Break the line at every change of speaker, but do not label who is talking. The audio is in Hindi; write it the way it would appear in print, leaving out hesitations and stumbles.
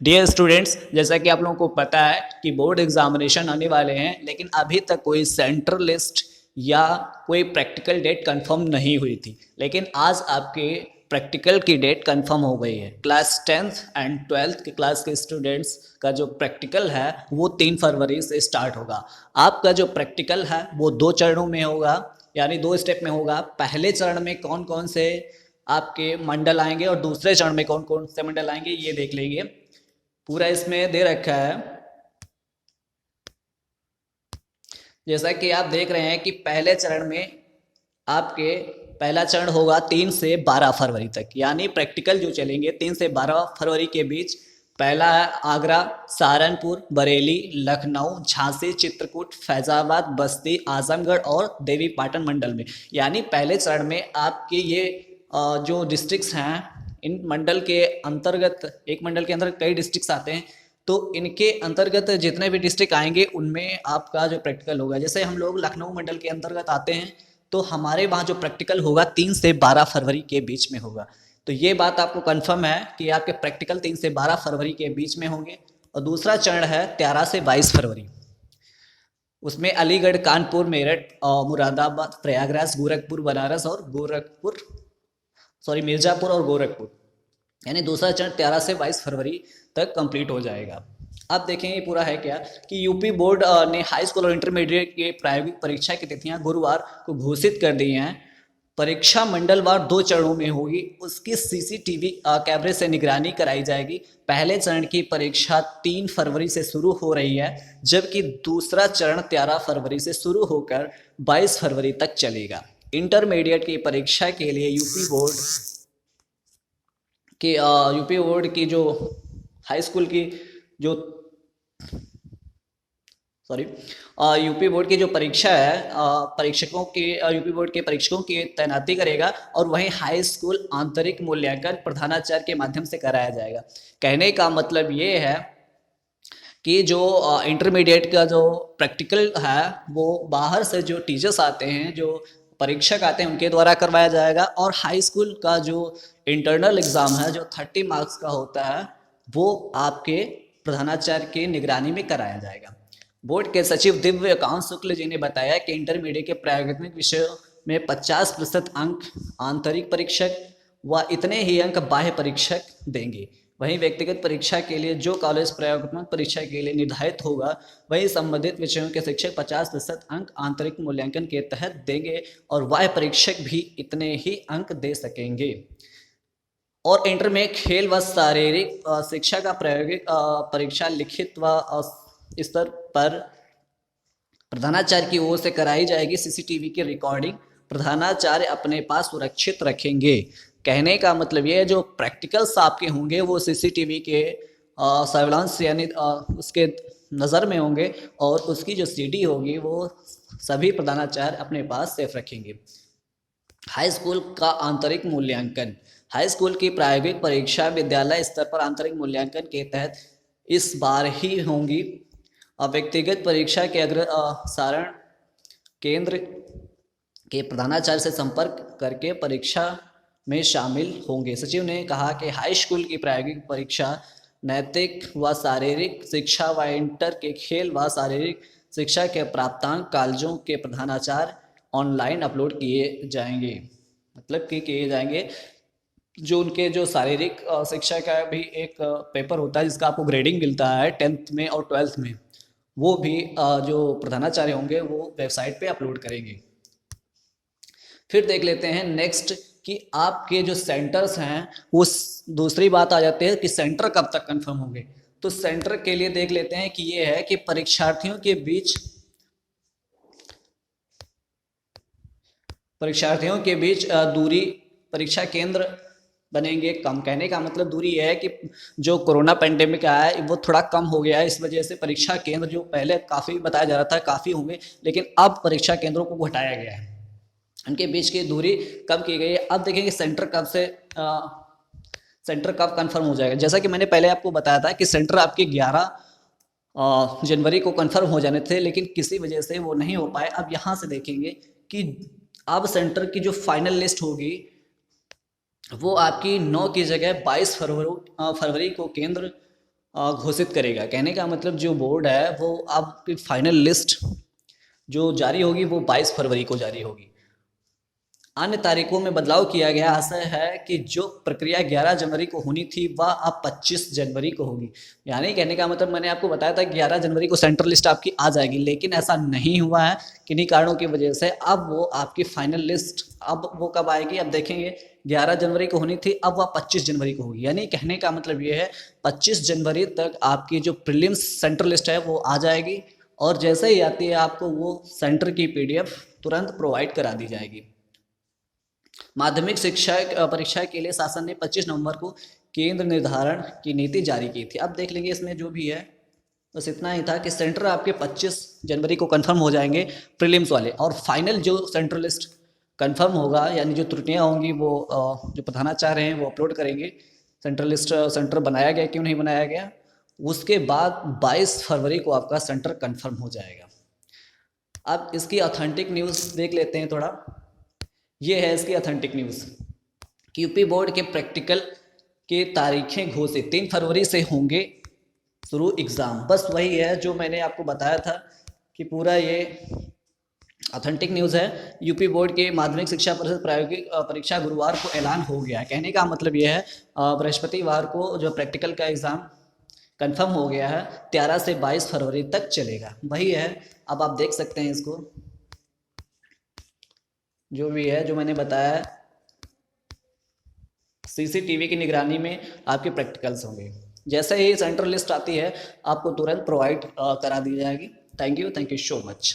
डियर स्टूडेंट्स, जैसा कि आप लोगों को पता है कि बोर्ड एग्जामिनेशन आने वाले हैं, लेकिन अभी तक कोई सेंटर लिस्ट या कोई प्रैक्टिकल डेट कंफर्म नहीं हुई थी। लेकिन आज आपके प्रैक्टिकल की डेट कंफर्म हो गई है। क्लास 10th एंड 12th के क्लास के स्टूडेंट्स का जो प्रैक्टिकल है वो 3 फरवरी से स्टार्ट होगा। आपका जो प्रैक्टिकल है वो 2 चरणों में होगा, यानी 2 स्टेप में होगा। पहले चरण में कौन कौन से आपके मंडल आएंगे और दूसरे चरण में कौन कौन से मंडल आएंगे ये देख लेंगे। पूरा इसमें दे रखा है। जैसा कि आप देख रहे हैं कि पहले चरण में आपके पहला चरण होगा 3 से 12 फरवरी तक, यानी प्रैक्टिकल जो चलेंगे 3 से 12 फरवरी के बीच। पहला है आगरा, सहारनपुर, बरेली, लखनऊ, झांसी, चित्रकूट, फैजाबाद, बस्ती, आजमगढ़ और देवी पाटन मंडल में। यानी पहले चरण में आपके ये जो डिस्ट्रिक्ट्स हैं, इन मंडल के अंतर्गत, एक मंडल के अंदर कई डिस्ट्रिक्ट्स आते हैं, तो इनके अंतर्गत जितने भी डिस्ट्रिक्ट आएंगे उनमें आपका जो प्रैक्टिकल होगा। जैसे हम लोग लखनऊ मंडल के अंतर्गत आते हैं, तो हमारे वहाँ जो प्रैक्टिकल होगा 3 से 12 फरवरी के बीच में होगा। तो ये बात आपको कंफर्म है कि आपके प्रैक्टिकल 3 से 12 फरवरी के बीच में होंगे। और दूसरा चरण है 13 से 22 फरवरी। उसमें अलीगढ़, कानपुर, मेरठ, मुरादाबाद, प्रयागराज, गोरखपुर, बनारस और मिर्जापुर और गोरखपुर। यानी दूसरा चरण 13 से 22 फरवरी तक कंप्लीट हो जाएगा। अब देखेंगे पूरा है क्या कि यूपी बोर्ड ने हाई स्कूल और इंटरमीडिएट के प्रायोगिक परीक्षा की तिथियां गुरुवार को घोषित कर दी हैं। परीक्षा मंडलवार 2 चरणों में होगी। उसकी सीसीटीवी कैमरे से निगरानी कराई जाएगी। पहले चरण की परीक्षा 3 फरवरी से शुरू हो रही है, जबकि दूसरा चरण 13 फरवरी से शुरू होकर 22 फरवरी तक चलेगा। इंटरमीडिएट की परीक्षा के लिए यूपी बोर्ड की जो हाई स्कूल की जो यूपी बोर्ड की जो परीक्षा है, यूपी बोर्ड के परीक्षकों की तैनाती करेगा और वहीं हाई स्कूल आंतरिक मूल्यांकन प्रधानाचार्य के माध्यम से कराया जाएगा। कहने का मतलब ये है कि जो इंटरमीडिएट का जो प्रैक्टिकल है वो बाहर से जो टीचर्स आते हैं, जो परीक्षक आते हैं, उनके द्वारा करवाया जाएगा। और हाई स्कूल का जो इंटरनल एग्ज़ाम है जो 30 मार्क्स का होता है, वो आपके प्रधानाचार्य की निगरानी में कराया जाएगा। बोर्ड के सचिव दिव्यकांत शुक्ल जी ने बताया कि इंटरमीडिएट के प्रायोगिक विषयों में 50% अंक आंतरिक परीक्षक व इतने ही अंक बाह्य परीक्षक देंगे। वहीं व्यक्तिगत परीक्षा के लिए जो कॉलेज प्रयोगात्मक परीक्षा के लिए निर्धारित होगा, वहीं संबंधित विषयों के शिक्षक 50% अंक आंतरिक मूल्यांकन के तहत देंगे और बाह्य परीक्षक भी इतने ही अंक दे सकेंगे। और इंटर में खेल व शारीरिक शिक्षा का प्रायोगिक परीक्षा लिखित व स्तर पर प्रधानाचार्य की ओर से कराई जाएगी। सीसीटीवी की रिकॉर्डिंग प्रधानाचार्य अपने पास सुरक्षित रखेंगे। कहने का मतलब ये है, जो प्रैक्टिकल्स आपके होंगे वो सीसीटीवी के सर्विलांस यानी उसके नज़र में होंगे, और उसकी जो सीडी होगी वो सभी प्रधानाचार्य अपने पास सेफ रखेंगे। हाई स्कूल का आंतरिक मूल्यांकन। हाई स्कूल की प्रायोगिक परीक्षा विद्यालय स्तर पर आंतरिक मूल्यांकन के तहत इस बार ही होंगी। व्यक्तिगत परीक्षा के अग्रसारण केंद्र के प्रधानाचार्य से संपर्क करके परीक्षा में शामिल होंगे। सचिव ने कहा कि हाई स्कूल की प्रायोगिक परीक्षा नैतिक व शारीरिक शिक्षा व इंटर के खेल व शारीरिक शिक्षा के प्राप्तांक कॉलेजों के प्रधानाचार्य ऑनलाइन अपलोड किए जाएंगे। मतलब कि किए जाएंगे। जो उनके जो शारीरिक शिक्षा का भी एक पेपर होता है जिसका आपको ग्रेडिंग मिलता है 10th में और 12th में, वो भी जो प्रधानाचार्य होंगे वो वेबसाइट पे अपलोड करेंगे। फिर देख लेते हैं नेक्स्ट कि आपके जो सेंटर्स हैं, वो दूसरी बात आ जाती है कि सेंटर कब तक कंफर्म होंगे। तो सेंटर के लिए देख लेते हैं कि ये है कि परीक्षार्थियों के बीच दूरी, परीक्षा केंद्र बनेंगे कम। कहने का मतलब दूरी यह है कि जो कोरोना पेंडेमिक आया है वो थोड़ा कम हो गया है, इस वजह से परीक्षा केंद्र जो पहले काफ़ी बताया जा रहा था काफ़ी होंगे, लेकिन अब परीक्षा केंद्रों को घटाया गया है, उनके बीच की दूरी कम की गई है। अब देखेंगे सेंटर कब कंफर्म हो जाएगा। जैसा कि मैंने पहले आपको बताया था कि सेंटर आपके 11 जनवरी को कंफर्म हो जाने थे, लेकिन किसी वजह से वो नहीं हो पाए। अब यहाँ से देखेंगे कि अब सेंटर की जो फाइनल लिस्ट होगी वो आपकी 9 की जगह 22 फरवरी को केंद्र घोषित करेगा। कहने का मतलब जो बोर्ड है वो आपकी फाइनल लिस्ट जो जारी होगी वो 22 फरवरी को जारी होगी। अन्य तारीखों में बदलाव किया गया। आशय है कि जो प्रक्रिया 11 जनवरी को होनी थी वह अब 25 जनवरी को होगी। यानी कहने का मतलब मैंने आपको बताया था 11 जनवरी को सेंट्रल लिस्ट आपकी आ जाएगी, लेकिन ऐसा नहीं हुआ है किन्हीं कारणों की वजह से। अब वो आपकी फाइनल लिस्ट अब वो कब आएगी, अब देखेंगे। 11 जनवरी को होनी थी, अब वह 25 जनवरी को होगी। यानी कहने का मतलब ये है 25 जनवरी तक आपकी जो प्रीलिम्स सेंट्रल लिस्ट है वो आ जाएगी, और जैसे ही आती है आपको वो सेंटर की PDF तुरंत प्रोवाइड करा दी जाएगी। माध्यमिक शिक्षा परीक्षा के लिए शासन ने 25 नवंबर को केंद्र निर्धारण की नीति जारी की थी। अब देख लेंगे इसमें जो भी है, बस इतना ही था कि सेंटर आपके 25 जनवरी को कंफर्म हो जाएंगे प्रीलिम्स वाले, और फाइनल जो सेंट्रल लिस्ट कंफर्म होगा, यानी जो त्रुटियां होंगी वो जो प्रधानाचार्य हैं वो अपलोड करेंगे सेंट्रल लिस्ट, सेंटर बनाया गया क्यों नहीं बनाया गया। उसके बाद 22 फरवरी को आपका सेंटर कंफर्म हो जाएगा। अब इसकी ऑथेंटिक न्यूज़ देख लेते हैं थोड़ा। ये है इसकी ऑथेंटिक न्यूज़ कि यूपी बोर्ड के प्रैक्टिकल के तारीखें घोषित, 3 फरवरी से होंगे शुरू एग्ज़ाम। बस वही है जो मैंने आपको बताया था कि पूरा ये ऑथेंटिक न्यूज़ है। यूपी बोर्ड के माध्यमिक शिक्षा परिषद प्रायोगिक परीक्षा गुरुवार को ऐलान हो गया है। कहने का मतलब ये है बृहस्पतिवार को जो प्रैक्टिकल का एग्ज़ाम कंफर्म हो गया है, 13 से 22 फरवरी तक चलेगा। वही है, अब आप देख सकते हैं इसको, जो भी है जो मैंने बताया, CCTV की निगरानी में आपके प्रैक्टिकल्स होंगे। जैसे ही सेंट्रल लिस्ट आती है आपको तुरंत प्रोवाइड करा दी जाएगी। Thank you so much.